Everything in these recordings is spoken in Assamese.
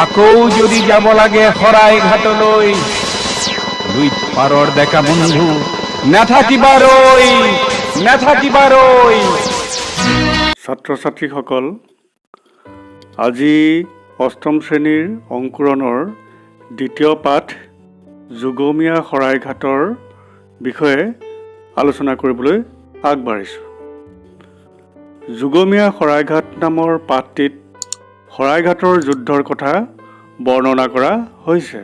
আকৌ যদি যাব লাগে শৰাইঘাটলৈ, লুইত পাৰৰ ডেকা বন্ধু নাথাকিবা ৰৈ, নাথাকিবা ৰৈ। ছাত্ৰ ছাত্ৰীসকল, আজি অষ্টম শ্ৰেণীৰ অংকুৰণৰ দ্বিতীয় পাঠ যুগমীয়া শৰাইঘাটৰ বিষয়ে আলোচনা কৰিবলৈ আগবাঢ়িছোঁ। যুগমীয়া শৰাইঘাট নামৰ পাঠটিত শৰাইঘাটৰ যুদ্ধৰ কথা বৰ্ণনা কৰা হৈছে।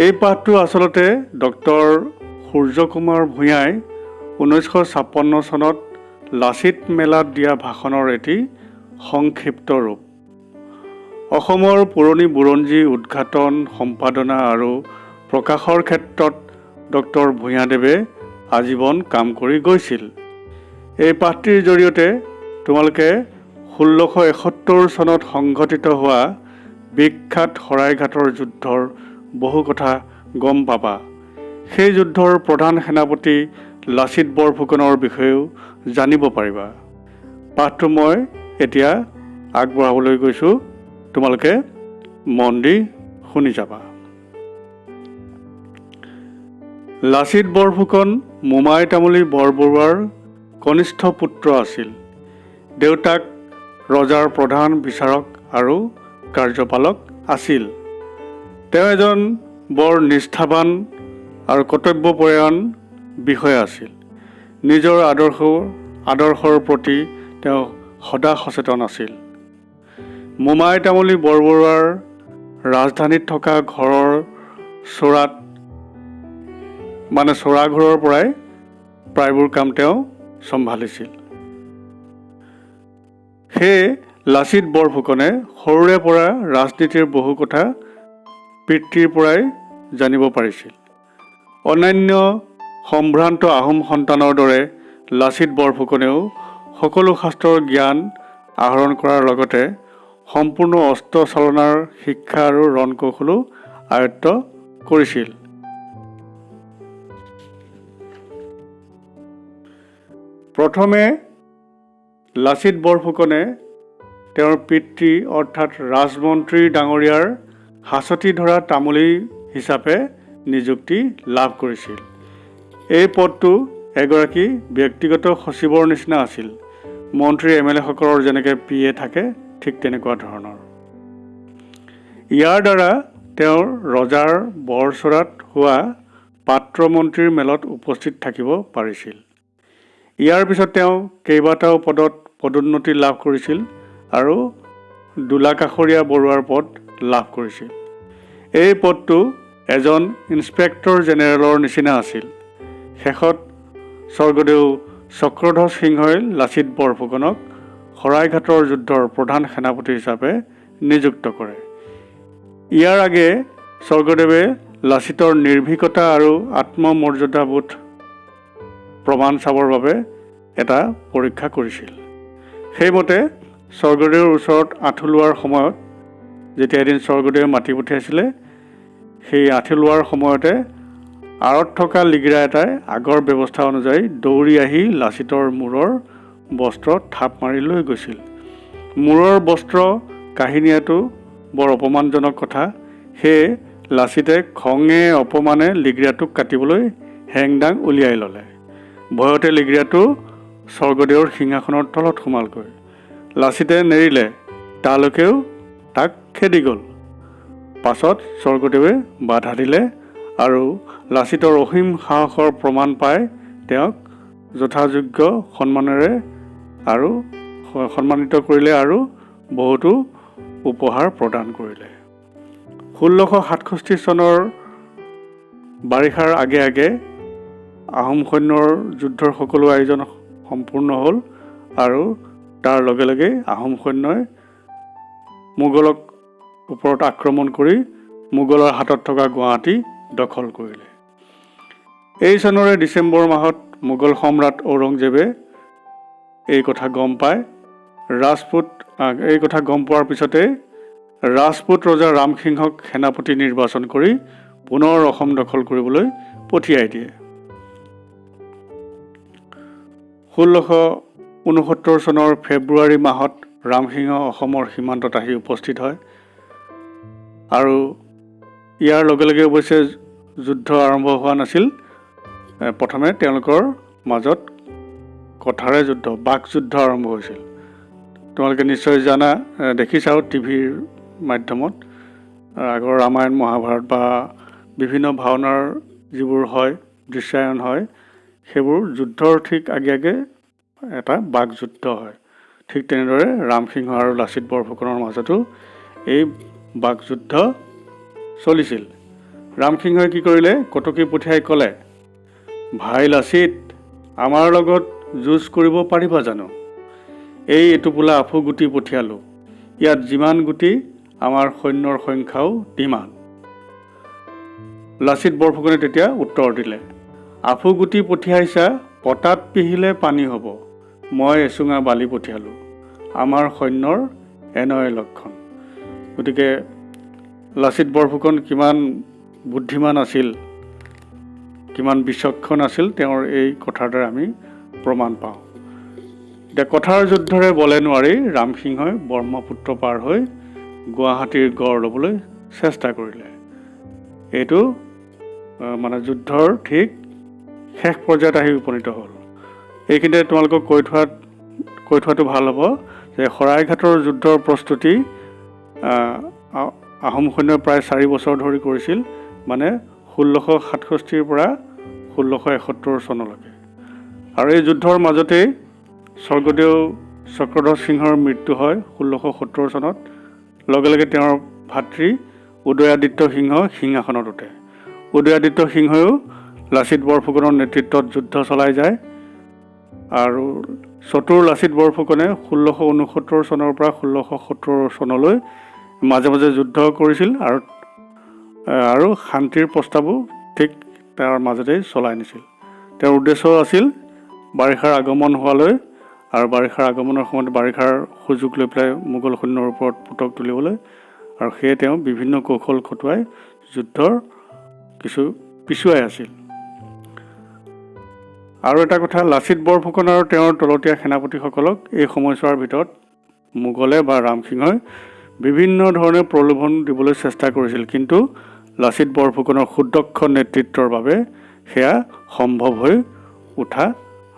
এই পাঠটো আচলতে ডক্টৰ সূৰ্যকুমাৰ ভূঞাই 1956 চনত লাচিত মেলাত দিয়া ভাষণৰ এটি সংক্ষিপ্ত ৰূপ। অসমৰ পুৰণি বুৰঞ্জী উদ্ঘাটন, সম্পাদনা আৰু প্ৰকাশৰ ক্ষেত্ৰত ডক্টৰ ভূঞাদেৱে আজীৱন কাম কৰি গৈছিল। এই পাঠটিৰ জৰিয়তে তোমালোকে 1671 চনত সংঘটিত হোৱা বিখ্যাত শৰাইঘাটৰ যুদ্ধৰ বহু কথা গম পাবা। সেই যুদ্ধৰ প্ৰধান সেনাপতি লাচিত বৰফুকনৰ বিষয়েও জানিব পাৰিবা। পাঠটো মই এতিয়া আগবঢ়াবলৈ গৈছোঁ, তোমালোকে মন দি শুনি যাবা। লাচিত বৰফুকন মোমাই তামুলী বৰবৰুৱাৰ কনিষ্ঠ পুত্ৰ আছিল। দেউতাক ৰজাৰ প্ৰধান বিচাৰক আৰু কাৰ্যপালক আছিল। তেওঁ এজন বৰ নিষ্ঠাৱান আৰু কৰ্তব্যপৰায়ণ বিষয়া আছিল। নিজৰ আদৰ্শৰ প্ৰতি তেওঁ সদা সচেতন আছিল। মোমাই তামুলী বৰবৰুৱাৰ ৰাজধানীত থকা ঘৰৰ চৰাঘৰৰ পৰাই প্ৰায়বোৰ কাম তেওঁ চম্ভালিছিল। সেয়ে লাচিত বৰফুকনে সৰুৰে পৰা ৰাজনীতিৰ বহু কথা পিতৃৰ পৰাই জানিব পাৰিছিল। অন্যান্য সম্ভ্ৰান্ত আহোম সন্তানৰ দৰে লাচিত বৰফুকনেও সকলো শাস্ত্ৰৰ জ্ঞান আহৰণ কৰাৰ লগতে সম্পূৰ্ণ অস্ত্ৰ চালনাৰ শিক্ষা আৰু ৰণকৌশলো আয়ত্ত কৰিছিল। প্ৰথমে লাচিত বৰফুকনে তেওঁৰ পিতৃ অৰ্থাৎ ৰাজমন্ত্ৰী ডাঙৰীয়াৰ হাঁচতি ধৰা তামুলী হিচাপে নিযুক্তি লাভ কৰিছিল। এই পদটো এগৰাকী ব্যক্তিগত সচিবৰ নিচিনা আছিল। মন্ত্ৰী MLA সকলৰ যেনেকৈ PA থাকে ঠিক তেনেকুৱা ধৰণৰ। ইয়াৰ দ্বাৰা তেওঁৰ ৰজাৰ বৰচৰাত হোৱা পাত্ৰ মন্ত্ৰীৰ মেলত উপস্থিত থাকিব পাৰিছিল। ইয়াৰ পিছত তেওঁ কেইবাটাও পদত পদোন্নতি লাভ কৰিছিল আৰু দোলাকাষৰীয়া বৰুৱাৰ পদ লাভ কৰিছিল। এই পদটো এজন ইন্সপেক্টৰ জেনেৰেলৰ নিচিনা আছিল। শেষত স্বৰ্গদেউ চক্ৰধ্বজ সিংহই লাচিত বৰফুকনক শৰাইঘাটৰ যুদ্ধৰ প্ৰধান সেনাপতি হিচাপে নিযুক্ত কৰে। ইয়াৰ আগেয়ে স্বৰ্গদেৱে লাচিতৰ নিৰ্ভীকতা আৰু আত্মমৰ্যাদাবোধ প্ৰমাণ চাবৰ বাবে এটা পৰীক্ষা কৰিছিল। সেইমতে স্বৰ্গদেউৰ ওচৰত আঁঠু লোৱাৰ সময়ত, যেতিয়া এদিন স্বৰ্গদেৱে মাতি পঠিয়াইছিলে, সেই আঁঠু লোৱাৰ সময়তে আঁৰত থকা লিগিৰা এটাই আগৰ ব্যৱস্থা অনুযায়ী দৌৰি আহি লাচিতৰ মূৰৰ বস্ত্ৰ থাপ মাৰি লৈ গৈছিল। মূৰৰ বস্ত্ৰ কাঢ়ি নিয়াটো বৰ অপমানজনক কথা। সেয়ে লাচিতে খঙে অপমানে লিগিৰাটোক কাটিবলৈ হেংদাং উলিয়াই ল'লে। ভয়তে লিগিৰাটো স্বৰ্গদেউৰ সিংহাসনৰ তলত সোমালগৈ। লাচিতে নেৰিলে, তালৈকেও তাক খেদি গ'ল। পাছত স্বৰ্গদেৱে বাধা দিলে আৰু লাচিতৰ অসীম সাহসৰ প্ৰমাণ পাই তেওঁক যথাযোগ্য সন্মানেৰে আৰু সন্মানিত কৰিলে আৰু বহুতো উপহাৰ প্ৰদান কৰিলে। 1667 চনৰ বাৰিষাৰ আগে আগে আহোম সৈন্যৰ যুদ্ধৰ সকলো আয়োজন সম্পূৰ্ণ হ'ল আৰু তাৰ লগে লগে আহোম সৈন্যই মোগলক ওপৰত আক্ৰমণ কৰি মোগলৰ হাতত থকা গুৱাহাটী দখল কৰিলে। এই চনৰে ডিচেম্বৰ মাহত মোগল সম্ৰাট ঔৰংজেবে এই কথা গম পায়। এই কথা গম পোৱাৰ পিছতে ৰাজপুত ৰজা ৰামসিংহক সেনাপতি নিৰ্বাচন কৰি পুনৰ অসম দখল কৰিবলৈ পঠিয়াই দিয়ে। 1669 চনৰ ফেব্ৰুৱাৰী মাহত ৰামসিংহ অসমৰ সীমান্তত আহি উপস্থিত হয় আৰু ইয়াৰ লগে লগে অৱশ্যে যুদ্ধ আৰম্ভ হোৱা নাছিল। প্ৰথমে তেওঁলোকৰ মাজত কথাৰে যুদ্ধ, বাক যুদ্ধ আৰম্ভ হৈছিল। তোমালোকে নিশ্চয় জানা, দেখিছাও টিভিৰ মাধ্যমত আগৰ ৰামায়ণ মহাভাৰত বা বিভিন্ন ভাওনাৰ যিবোৰ হয়, দৃশ্যায়ন হয়, সেইবোৰ যুদ্ধৰ ঠিক আগে আগে এটা বাক যুদ্ধ হয়। ঠিক তেনেদৰে ৰামসিংহ আৰু লাচিত বৰফুকনৰ মাজতো এই বাক যুদ্ধ চলিছিল। ৰামসিংহই কি কৰিলে, কটকী পঠিয়াই ক'লে, ভাই লাচিত, আমাৰ লগত যুঁজ কৰিব পাৰিবা জানো? এই এটোপোলা আফু গুটি পঠিয়ালোঁ, ইয়াত যিমান গুটি আমাৰ সৈন্যৰ সংখ্যাও তিমান। লাচিত বৰফুকনে তেতিয়া উত্তৰ দিলে, আফু গুটি পঠিয়াইছা, পতাত পিহিলে পানী হ'ব। মই এচুঙা বালি পঠিয়ালোঁ, আমাৰ সৈন্যৰ এনেই লক্ষণ। গতিকে লাচিত বৰফুকন কিমান বুদ্ধিমান আছিল, কিমান বিচক্ষণ আছিল, তেওঁৰ এই কথাৰ দ্বাৰা আমি প্ৰমাণ পাওঁ। এতিয়া কথাৰ যুদ্ধৰে বলে নোৱাৰি ৰামসিংহই ব্ৰহ্মপুত্ৰ পাৰ হৈ গুৱাহাটীৰ গড় ল'বলৈ চেষ্টা কৰিলে। এইটো মানে যুদ্ধৰ ঠিক শেষ পৰ্যায়ত আহি উপনীত হ'ল। এইখিনিতে তোমালোকক কৈ থোৱাটো ভাল হ'ব যে শৰাইঘাটৰ যুদ্ধৰ প্ৰস্তুতি আহোম সৈন্যই প্ৰায় 4 বছৰ ধৰি কৰিছিল, মানে 1667 পৰা 1671 চনলৈকে। আৰু এই যুদ্ধৰ মাজতেই স্বৰ্গদেউ চক্ৰধৰ সিংহৰ মৃত্যু হয় 1670 চনত। লগে লগে তেওঁৰ ভাতৃ উদয়াদিত্য সিংহ সিংহাসনত উঠে। উদয়াদিত্য সিংহইও লাচিত বৰফুকনৰ নেতৃত্বত যুদ্ধ চলাই যায় আৰু চতুৰ লাচিত বৰফুকনে 1669 চনৰ পৰা 1670 চনলৈ মাজে মাজে যুদ্ধ কৰিছিল আৰু শান্তিৰ প্ৰস্তাৱো ঠিক তাৰ মাজতেই চলাই নিছিল। তেওঁৰ উদ্দেশ্য আছিল বাৰিষাৰ আগমন হোৱালৈ আৰু বাৰিষাৰ আগমনৰ সময়ত বাৰিষাৰ সুযোগ লৈ পেলাই মোগল সৈন্যৰ ওপৰত পুতক তুলিবলৈ, আৰু সেয়ে তেওঁ বিভিন্ন কৌশল খটুৱাই যুদ্ধৰ কিছু পিছুৱাই আছিল। আৰু এটা কথা, লাচিত বৰফুকন আৰু তেওঁৰ তলতীয়া সেনাপতিসকলক এই সময়ছোৱাৰ ভিতৰত মোগলে বা ৰামসিংহই বিভিন্ন ধৰণে প্ৰলোভন দিবলৈ চেষ্টা কৰিছিল, কিন্তু লাচিত বৰফুকনৰ সুদক্ষ নেতৃত্বৰ বাবে সেয়া সম্ভৱ হৈ উঠা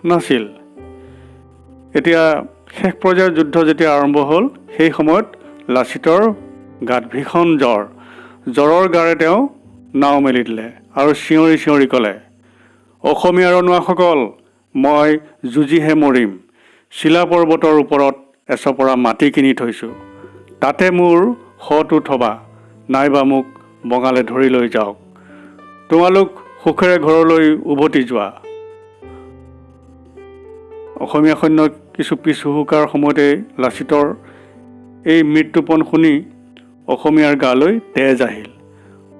নাছিল। এতিয়া শেষ পৰ্যায়ৰ যুদ্ধ যেতিয়া আৰম্ভ হ'ল, সেই সময়ত লাচিতৰ গাত ভীষণ জ্বৰৰ গাৰে তেওঁ নাও মেলি দিলে আৰু চিঞৰি চিঞৰি ক'লে, অসমীয়া ৰনুৱাসকল, মই যুঁজিহে মৰিম। চিলা পৰ্বতৰ ওপৰত এচপৰা মাটি কিনি থৈছোঁ, তাতে মোৰ শটো থবা, নাইবা মোক বঙালে ধৰি লৈ যাওক। তোমালোক সুখেৰে ঘৰলৈ উভতি যোৱা। অসমীয়া সৈন্য কিছু পিছ হুহুকাৰ সময়তে লাচিতৰ এই মৃত্যুপণ শুনি অসমীয়াৰ গালৈ তেজ আহিল।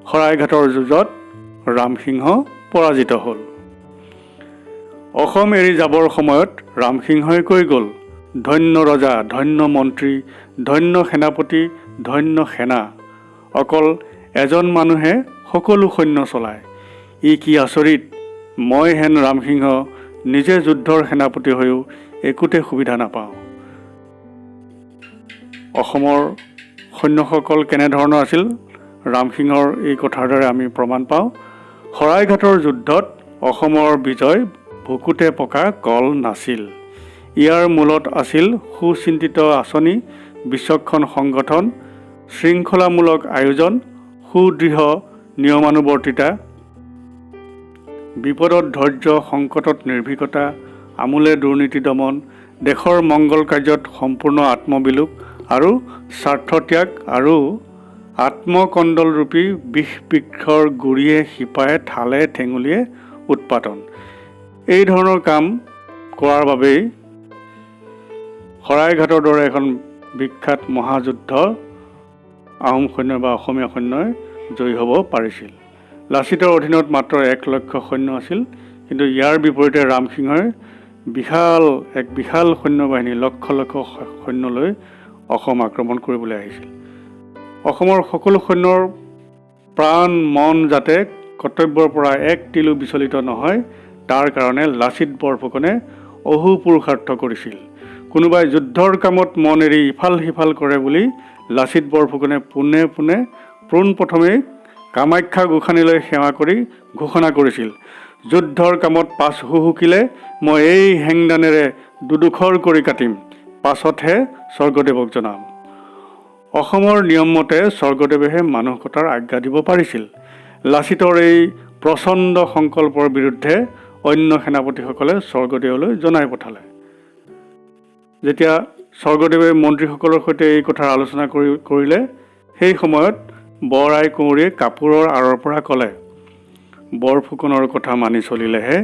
শৰাইঘাটৰ যুঁজত ৰামসিংহ পৰাজিত হ'ল। অসম এৰি যাবৰ সময়ত ৰামসিংহই কৈ গ'ল, ধন্য ৰজা, ধন্য মন্ত্ৰী, ধন্য সেনাপতি, ধন্য সেনা। অকল এজন মানুহে সকলো সৈন্য চলায়। ই কি আচৰিত! মই হেন ৰামসিংহ নিজে যুদ্ধৰ সেনাপতি হৈও একোতে সুবিধা নাপাওঁ। অসমৰ সৈন্যসকল কেনেধৰণৰ আছিল, ৰামসিংহৰ এই কথাৰ দ্বাৰা আমি প্ৰমাণ পাওঁ। শৰাইঘাটৰ যুদ্ধত অসমৰ বিজয় ভুকুতে পকা কল নাছিল। ইয়াৰ মূলত আছিল সুচিন্তিত আঁচনি, বিচক্ষণ সংগঠন, শৃংখলামূলক আয়োজন, সুদৃঢ় নিয়মানুৱৰ্তিতা, বিপদত ধৈৰ্য, সংকটত নিৰ্ভীকতা, আমোলে দুৰ্নীতি দমন, দেশৰ মংগল কাৰ্যত সম্পূৰ্ণ আত্মবিলোপ আৰু স্বাৰ্থত্যাগ আৰু আত্মকণ্ডলৰূপী বিষ বৃক্ষৰ গুৰিয়ে শিপায়ে ঠালে ঠেঙুলিয়ে উৎপাদন। এই ধৰণৰ কাম কৰাৰ বাবেই শৰাইঘাটৰ দৰে এখন বিখ্যাত মহাযুদ্ধ আহোম সৈন্য বা অসমীয়া সৈন্যই জয়ী হ'ব পাৰিছিল। লাচিতৰ অধীনত মাত্ৰ 1 লক্ষ সৈন্য আছিল, কিন্তু ইয়াৰ বিপৰীতে ৰামসিংহই এক বিশাল সৈন্যবাহিনী, লক্ষ লক্ষ সৈন্য লৈ অসম আক্ৰমণ কৰিবলৈ আহিছিল। অসমৰ সকলো সৈন্যৰ প্ৰাণ মন যাতে কৰ্তব্যৰ পৰা এক তিলো বিচলিত নহয়, তাৰ কাৰণে লাচিত বৰফুকনে অহু পুৰুষাৰ্থ কৰিছিল। কোনোবাই যুদ্ধৰ কামত মন এৰি ইফাল সিফাল কৰে বুলি লাচিত বৰফুকনে পোনে পোনে পোনপ্ৰথমেই কামাখ্যা গোসানীলৈ সেৱা কৰি ঘোষণা কৰিছিল, যুদ্ধৰ কামত পাছ হুহুকিলে মই এই হেংদানেৰে দুডোখৰ কৰি কাটিম, পাছতহে স্বৰ্গদেৱক জনাম। অসমৰ নিয়ম মতে স্বৰ্গদেৱেহে মানুহ কটাৰ আজ্ঞা দিব পাৰিছিল। লাচিতৰ এই প্ৰচণ্ড সংকল্পৰ বিৰুদ্ধে অন্য সেনাপতিসকলে স্বৰ্গদেৱলৈ জনাই পঠালে। যেতিয়া স্বৰ্গদেৱে মন্ত্ৰীসকলৰ সৈতে এই কথাৰ আলোচনা কৰিলে, সেই সময়ত বৰ আই কুঁৱৰীয়ে কাপোৰৰ আঁৰৰ পৰা ক'লে, বৰফুকনৰ কথা মানি চলিলেহে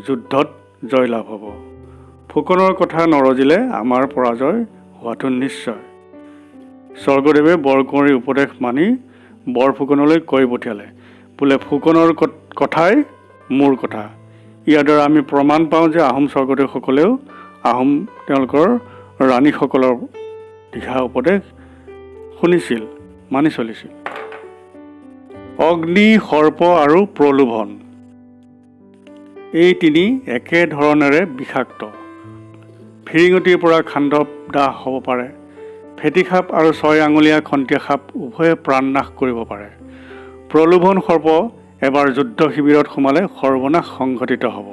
যুদ্ধত জয়লাভ হ'ব। ফুকনৰ কথা নৰজিলে আমাৰ পৰাজয় হোৱাটো নিশ্চয়। স্বৰ্গদেৱে বৰকুঁৱৰীৰ উপদেশ মানি বৰফুকনলৈ কৈ পঠিয়ালে, বোলে ফুকনৰ কথাই মোৰ কথা। ইয়াৰ দ্বাৰা আমি প্ৰমাণ পাওঁ যে আহোম স্বৰ্গদেৱসকলেও তেওঁলোকৰ ৰাণীসকলৰ দিহা উপদেশ শুনিছিল, মানি চলিছিল। অগ্নি, সৰ্প আৰু প্ৰলোভন, এই তিনি একেধৰণেৰে বিষাক্ত। ফিৰিঙতিৰ পৰা খাণ্ডৱ দাহ হ'ব পাৰে। ফেঁটী সাপ আৰু 6 আঙুলীয়া খন্তীয়া সাপ উভয়ে প্ৰাণনাশ কৰিব পাৰে। প্ৰলোভন সৰ্প এবাৰ যুদ্ধ শিবিৰত সোমালে সৰ্বনাশ সংঘটিত হ'ব।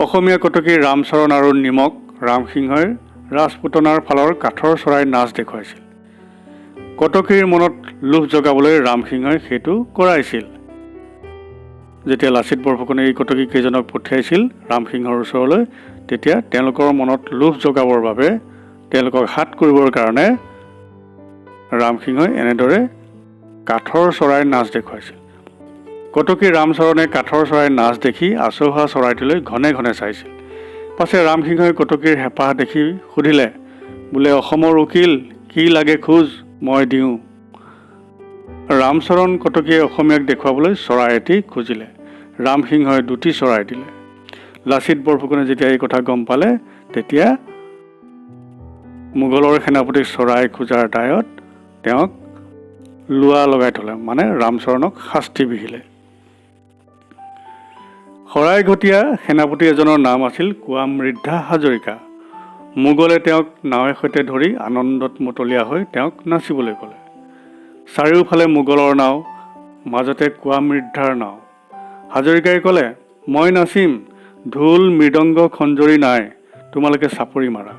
অসমীয়া কটকী ৰামচৰণ আৰু নিমক ৰামসিংহই ৰাজপুতনাৰ ফালৰ কাঠৰ চৰাই নাচ দেখুৱাইছিল। কটকীৰ মনত লোভ জগাবলৈ ৰামসিংহই সেইটো কৰাইছিল। যেতিয়া লাচিত বৰফুকনে এই কটকী কেইজনক পঠিয়াইছিল ৰামসিংহৰ ওচৰলৈ, তেতিয়া তেওঁলোকৰ মনত লোভ জগাবৰ বাবে, তেওঁলোকক হাত কৰিবৰ কাৰণে ৰামসিংহই এনেদৰে কাঠৰ চৰাই নাচ দেখুৱাইছিল। কটকী ৰামচৰণে কাঠৰ চৰাই নাচ দেখি আচহুৱা চৰাইটোলৈ ঘনে ঘনে চাইছিল। পাছে ৰামসিংহই কটকীৰ হেঁপাহ দেখি সুধিলে, বোলে অসমৰ উকিল, কি লাগে খোজ, মই দিওঁ। ৰামচৰণ কটকীয়ে অসমীয়াক দেখুৱাবলৈ চৰাই এটি খুজিলে। ৰামসিংহই 2টি চৰাই দিলে। লাচিত বৰফুকনে যেতিয়া এই কথা গম পালে, তেতিয়া মোগলৰ সেনাপতিক চৰাই খোজাৰ দায়ত তেওঁক লোৱা লগাই থলে, মানে ৰামচৰণক শাস্তি বিহিলে। শৰাইঘটীয়া সেনাপতি এজনৰ নাম আছিল কোৱামৃদ্ধা হাজৰিকা। মোগলে তেওঁক নাৱে সৈতে ধৰি আনন্দত মতলীয়া হৈ তেওঁক নাচিবলৈ ক'লে। চাৰিওফালে মোগলৰ নাও, মাজতে কোৱামৃদ্ধাৰ নাও। হাজৰিকাই ক'লে, মই নাচিম, ঢোল মৃদংগ খঞ্জৰি নাই, তোমালোকে চাপৰি মাৰা।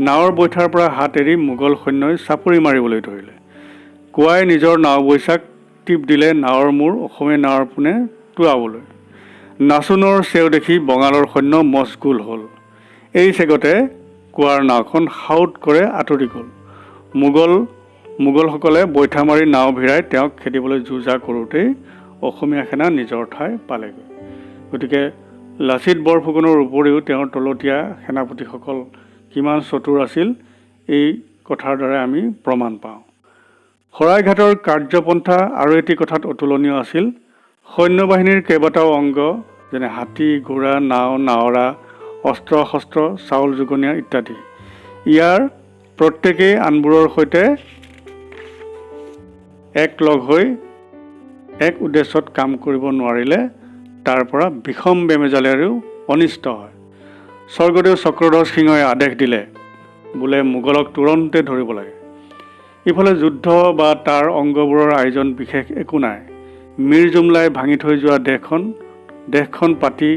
নাৱৰ বৈঠাৰ পৰা হাত এৰি মোগল সৈন্যই চাপৰি মাৰিবলৈ ধৰিলে। কোৱাই নিজৰ নাও বৈচাক টিপ দিলে নাৱৰ মূৰ অসমীয়া নাৱৰ পোনে টোঁৱাবলৈ। নাচোনৰ চেও দেখি বঙালৰ সৈন্য মচগুল হ'ল। এই চেগতে কোৱাৰ নাওখন সাউত কৰে আঁতৰি গ'ল। মোগলসকলে বৈঠা মাৰি নাও ভিৰাই তেওঁক খেদিবলৈ যো-জা কৰোঁতেই অসমীয়া সেনা নিজৰ ঠাই পালেগৈ। গতিকে লাচিত বৰফুকনৰ উপৰিও তেওঁৰ তলতীয়া সেনাপতিসকল কিমান চতুৰ আছিল, এই কথাৰ দ্বাৰা আমি প্ৰমাণ পাওঁ। শৰাইঘাটৰ কাৰ্যপন্থা আৰু এটি কথাত অতুলনীয় আছিল। সৈন্যবাহিনীৰ কেইবাটাও অংগ, যেনে হাতী, ঘোঁৰা, নাও, নাৱৰা, অস্ত্ৰ শস্ত্ৰ, চাউল যোগনীয়া ইত্যাদি, ইয়াৰ প্ৰত্যেকেই আনবোৰৰ সৈতে এক লগ হৈ এক উদ্দেশ্যত কাম কৰিব নোৱাৰিলে তাৰ পৰা বিষম বেমেজালেৰেও অনিষ্ট হয়। স্বৰ্গদেউ চক্ৰধ্বজ সিংহই আদেশ দিলে, বোলে মোগলক তুৰন্তে ধৰিব লাগে। ইফালে যুদ্ধ বা তাৰ অংগবোৰৰ আয়োজন বিশেষ একো নাই। মিৰ জুমলাই ভাঙি থৈ যোৱা দেশখন পাতি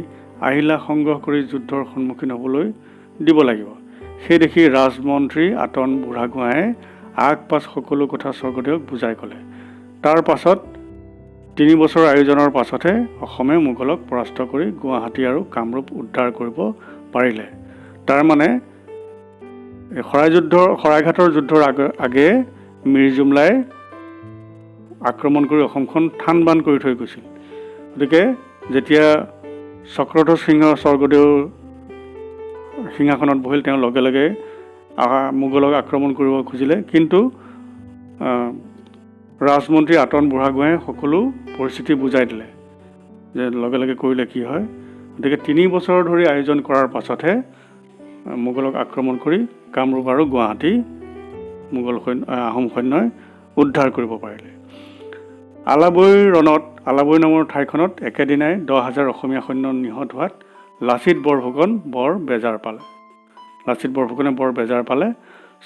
আহিলা সংগ্ৰহ কৰি যুদ্ধৰ সন্মুখীন হ'বলৈ দিব লাগিব। সেই দেখি ৰাজমন্ত্ৰী আটন বুঢ়াগোহাঁয়ে আগ পাছ সকলো কথা স্বৰ্গদেউক বুজাই ক'লে। তাৰ পাছত 3 বছৰ আয়োজনৰ পাছতহে অসমে মোগলক পৰাস্ত কৰি গুৱাহাটী আৰু কামৰূপ উদ্ধাৰ কৰিব পাৰিলে। তাৰ মানে শৰাইঘাটৰ যুদ্ধৰ আগে মিৰ জুমলাই আক্ৰমণ কৰি অসমখন থান বান কৰি থৈ গৈছিল। গতিকে যেতিয়া চক্ৰধ্বজ সিংহ স্বৰ্গদেউ সিংহাসনত বহিল, তেওঁ লগে লগে মোগলক আক্ৰমণ কৰিব খুজিলে, কিন্তু ৰাজমন্ত্ৰী আটন বুঢ়াগোহাঁয়ে সকলো পৰিস্থিতি বুজাই দিলে যে লগে লগে কৰিলে কি হয়। গতিকে 3 বছৰ ধৰি আয়োজন কৰাৰ পাছতহে মোগলক আক্ৰমণ কৰি কামৰূপ আৰু গুৱাহাটী আহোম সৈন্যই উদ্ধাৰ কৰিব পাৰিলে। আলাবৈ নামৰ ঠাইখনত একেদিনাই 10,000 অসমীয়া সৈন্য নিহত হোৱাত লাচিত বৰফুকন বৰ বেজাৰ পালে। লাচিত বৰফুকনে বৰ বেজাৰ পালে।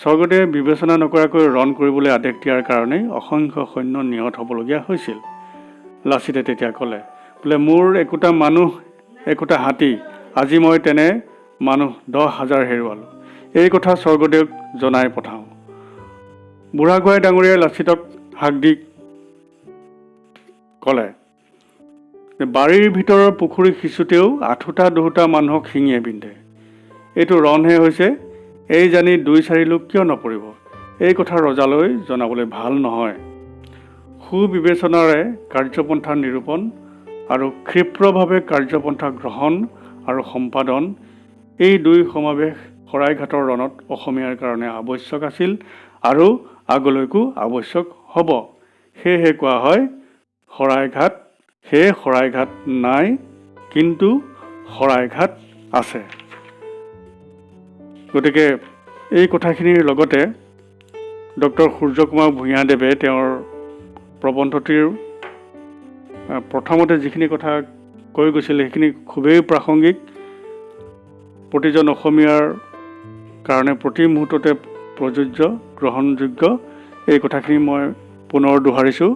স্বৰ্গদেৱে বিবেচনা নকৰাকৈ ৰণ কৰিবলৈ আদেশ দিয়াৰ কাৰণেই অসংখ্য সৈন্য নিহত হ'বলগীয়া হৈছিল। লাচিতে তেতিয়া ক'লে, বোলে মোৰ একোটা মানুহ একোটা হাতী, আজি মই তেনে মানুহ 10,000 হেৰুৱালোঁ। এই কথা স্বৰ্গদেৱক জনাই পঠাওঁ। বুঢ়াগোহাঁই ডাঙৰীয়াই লাচিতক হাক দি ক'লে, বাৰীৰ ভিতৰৰ পুখুৰী সিঁচোতেও আঠোটা দুহুটা মানুহক শিঙিয়ে বিন্ধে। এইটো ৰণহে হৈছে, এই জানি 2-4 লোক কিয় নপৰিব? এই কথা ৰজালৈ জনাবলৈ ভাল নহয়। সুবিবেচনাৰে কাৰ্যপন্থা নিৰূপণ আৰু ক্ষিপ্ৰভাৱে কাৰ্যপন্থা গ্ৰহণ আৰু সম্পাদন, এই 2 সমাৱেশ শৰাইঘাটৰ ৰণত অসমীয়াৰ কাৰণে আৱশ্যক আছিল আৰু আগলৈকো আৱশ্যক হ'ব। সেয়েহে কোৱা হয়, শৰাইঘাট নাই, কিন্তু শৰাইঘাট আছে। গতিকে এই কথাখিনিৰ লগতে ডক্টৰ সূৰ্যকুমাৰ ভূঞাদেৱে তেওঁৰ প্ৰবন্ধটিৰ প্ৰথমতে যিখিনি কথা কৈ গৈছিল সেইখিনি খুবেই প্ৰাসংগিক, প্ৰতিজন অসমীয়াৰ কাৰণে প্ৰতি মুহূৰ্ততে প্ৰযোজ্য, গ্ৰহণযোগ্য। এই কথাখিনি মই পুনৰ দোহাৰিছোঁ।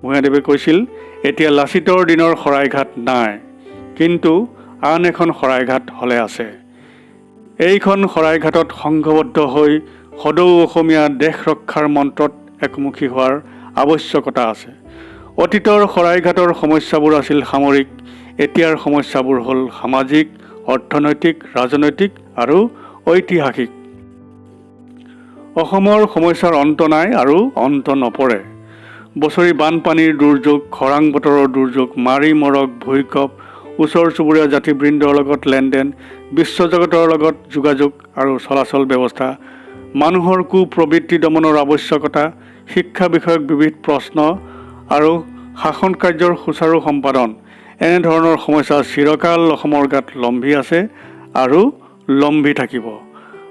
ভূঞাদেৱে কৈছিল, এতিয়া লাচিতৰ দিনৰ শৰাইঘাট নাই, কিন্তু আন এখন শৰাইঘাট হ'লে আছে। এইখন শৰাইঘাটত সংঘবদ্ধ হৈ সদৌ অসমীয়া দেশ ৰক্ষাৰ মন্ত্ৰত একমুখী হোৱাৰ আৱশ্যকতা আছে। অতীতৰ শৰাইঘাটৰ সমস্যাবোৰ আছিল সামৰিক, এতিয়াৰ সমস্যাবোৰ হ'ল সামাজিক, অৰ্থনৈতিক, ৰাজনৈতিক আৰু ঐতিহাসিক। অসমৰ সমস্যাৰ অন্ত নাই আৰু অন্ত নপৰে। বছৰি বানপানীৰ দুৰ্যোগ, খৰাং বতৰৰ দুৰ্যোগ, মাৰি মৰক, ভূঁইকঁপ, ওচৰ চুবুৰীয়া জাতিবৃন্দৰ লগত লেনদেন, বিশ্বজগতৰ লগত যোগাযোগ আৰু চলাচল ব্যৱস্থা, মানুহৰ কুপ্ৰবৃত্তি দমনৰ আৱশ্যকতা, শিক্ষা বিষয়ক বিবিধ প্ৰশ্ন আৰু শাসন কাৰ্যৰ সুচাৰু সম্পাদন, এনেধৰণৰ সমস্যা চিৰকাল অসমৰ গাত লম্ভি আছে আৰু লম্ভি থাকিব।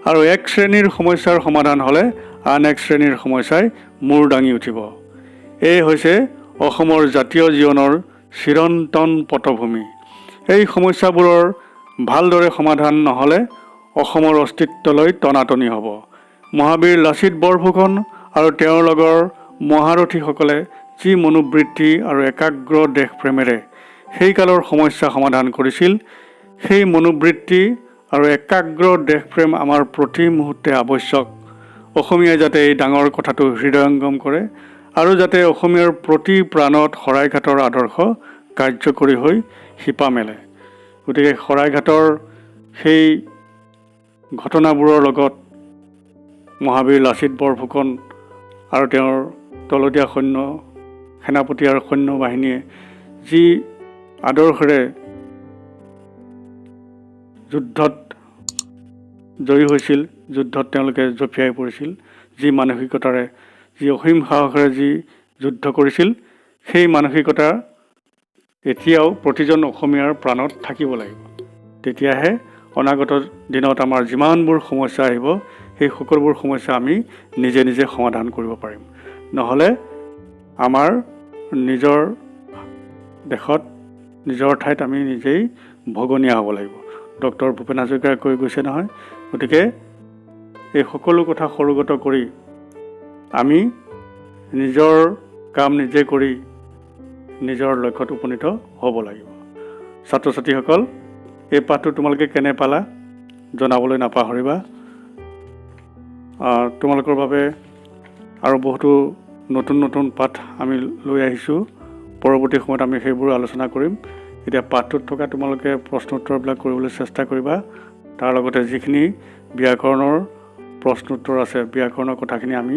আৰু এক শ্ৰেণীৰ সমস্যাৰ সমাধান হ'লে আন এক শ্ৰেণীৰ সমস্যাই মূৰ দাঙি উঠিব। এই হৈছে অসমৰ জাতীয় জীৱনৰ চিৰন্তন পটভূমি। এই সমস্যাবোৰৰ ভালদৰে সমাধান নহ'লে অসমৰ অস্তিত্বলৈ টনাটনি হ'ব। মহাবীৰ লাচিত বৰফুকন আৰু তেওঁৰ লগৰ মহাৰথীসকলে যি মনোবৃত্তি আৰু একাগ্ৰ দেশপ্ৰেমেৰে সেই কালৰ সমস্যা সমাধান কৰিছিল, সেই মনোবৃত্তি আৰু একাগ্ৰ দেশপ্ৰেম আমাৰ প্ৰতি মুহূৰ্তে আৱশ্যক। অসমীয়াই যাতে এই ডাঙৰ কথাটো হৃদয়ংগম কৰে আৰু যাতে অসমীয়াৰ প্ৰতি প্ৰাণত শৰাইঘাটৰ আদৰ্শ কাৰ্যকৰী হৈ শিপা মেলে। গতিকে শৰাইঘাটৰ সেই ঘটনাবোৰৰ লগত মহাবীৰ লাচিত বৰফুকন আৰু তেওঁৰ তলতীয়া সৈন্য সেনাপতি আৰু সৈন্য বাহিনীয়ে যি আদৰ্শৰে যুদ্ধত জয়ী হৈছিল, যুদ্ধত তেওঁলোকে জঁপিয়াই পৰিছিল, যি মানসিকতাৰে, যি অসীম সাহসেৰে যি যুদ্ধ কৰিছিল, সেই মানসিকতা এতিয়াও প্ৰতিজন অসমীয়াৰ প্ৰাণত থাকিব লাগিব। তেতিয়াহে অনাগত দিনত আমাৰ যিমানবোৰ সমস্যা আহিব, সেই সকলোবোৰ সমস্যা আমি নিজে নিজে সমাধান কৰিব পাৰিম। নহ'লে আমাৰ নিজৰ দেশত, নিজৰ ঠাইত আমি নিজেই ভগনীয়া হ'ব লাগিব। ডক্টৰ ভূপেন হাজৰিকাই কৈ গৈছে নহয়। গতিকে এই সকলো কথা সৰুগত কৰি আমি নিজৰ কাম নিজে কৰি নিজৰ লক্ষ্যত উপনীত হ'ব লাগিব। ছাত্ৰ ছাত্ৰীসকল, এই পাঠটো তোমালোকে কেনে পালা জনাবলৈ নাপাহৰিবা। তোমালোকৰ বাবে আৰু বহুতো নতুন নতুন পাঠ আমি লৈ আহিছোঁ। পৰৱৰ্তী সময়ত আমি সেইবোৰ আলোচনা কৰিম। এতিয়া পাঠটোত থকা তোমালোকে প্ৰশ্ন উত্তৰবিলাক কৰিবলৈ চেষ্টা কৰিবা। তাৰ লগতে যিখিনি ব্যাকৰণৰ প্ৰশ্ন উত্তৰ আছে, ব্যাকৰণৰ কথাখিনি আমি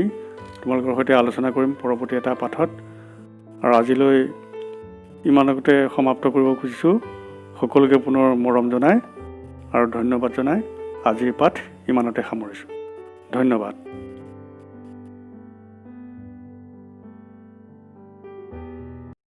তোমালোকৰ সৈতে আলোচনা কৰিম পৰৱৰ্তী এটা পাঠত। আৰু আজিলৈ ইমানতে সমাপ্ত কৰিব খুজিছোঁ। সকলোকে পুনৰ মৰম জনাই আৰু ধন্যবাদ জনাই আজিৰ পাঠ ইমানতে সামৰিছোঁ। ধন্যবাদ।